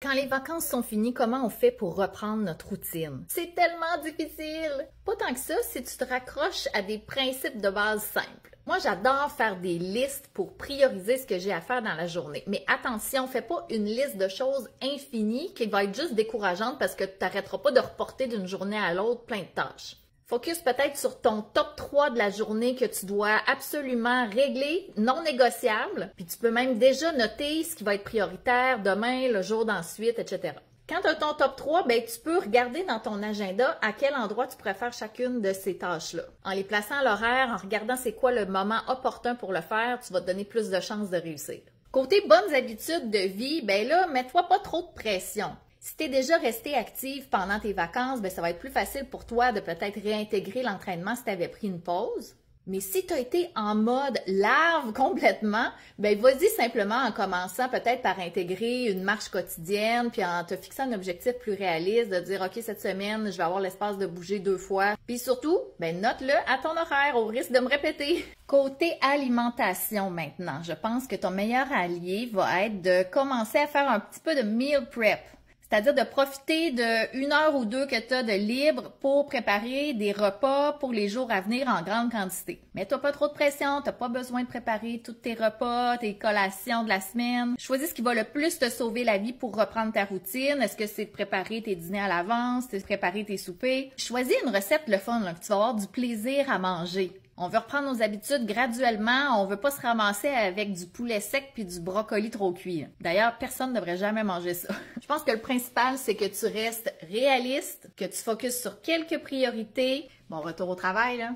Quand les vacances sont finies, comment on fait pour reprendre notre routine? C'est tellement difficile! Pas tant que ça si tu te raccroches à des principes de base simples. Moi, j'adore faire des listes pour prioriser ce que j'ai à faire dans la journée. Mais attention, fais pas une liste de choses infinies qui va être juste décourageante parce que tu n'arrêteras pas de reporter d'une journée à l'autre plein de tâches. Focus peut-être sur ton top 3 de la journée que tu dois absolument régler, non négociable. Puis tu peux même déjà noter ce qui va être prioritaire demain, le jour d'ensuite, etc. Quand tu as ton top 3, ben, tu peux regarder dans ton agenda à quel endroit tu pourrais faire chacune de ces tâches-là. En les plaçant à l'horaire, en regardant c'est quoi le moment opportun pour le faire, tu vas te donner plus de chances de réussir. Côté bonnes habitudes de vie, ben là, mets-toi pas trop de pression. Si tu es déjà resté active pendant tes vacances, ben ça va être plus facile pour toi de peut-être réintégrer l'entraînement si tu avais pris une pause. Mais si tu as été en mode larve complètement, ben vas-y simplement en commençant peut-être par intégrer une marche quotidienne, puis en te fixant un objectif plus réaliste, de dire OK, cette semaine, je vais avoir l'espace de bouger 2 fois. Puis surtout, ben note-le à ton horaire au risque de me répéter. Côté alimentation maintenant, je pense que ton meilleur allié va être de commencer à faire un petit peu de meal prep. C'est-à-dire de profiter de 1 heure ou 2 que tu as de libre pour préparer des repas pour les jours à venir en grande quantité. Mets-toi pas trop de pression, tu n'as pas besoin de préparer tous tes repas, tes collations de la semaine. Choisis ce qui va le plus te sauver la vie pour reprendre ta routine. Est-ce que c'est de préparer tes dîners à l'avance, de préparer tes soupers? Choisis une recette le fun, là, que tu vas avoir du plaisir à manger. On veut reprendre nos habitudes graduellement, on veut pas se ramasser avec du poulet sec puis du brocoli trop cuit. D'ailleurs, personne ne devrait jamais manger ça. Je pense que le principal, c'est que tu restes réaliste, que tu focuses sur quelques priorités. Bon, retour au travail, là.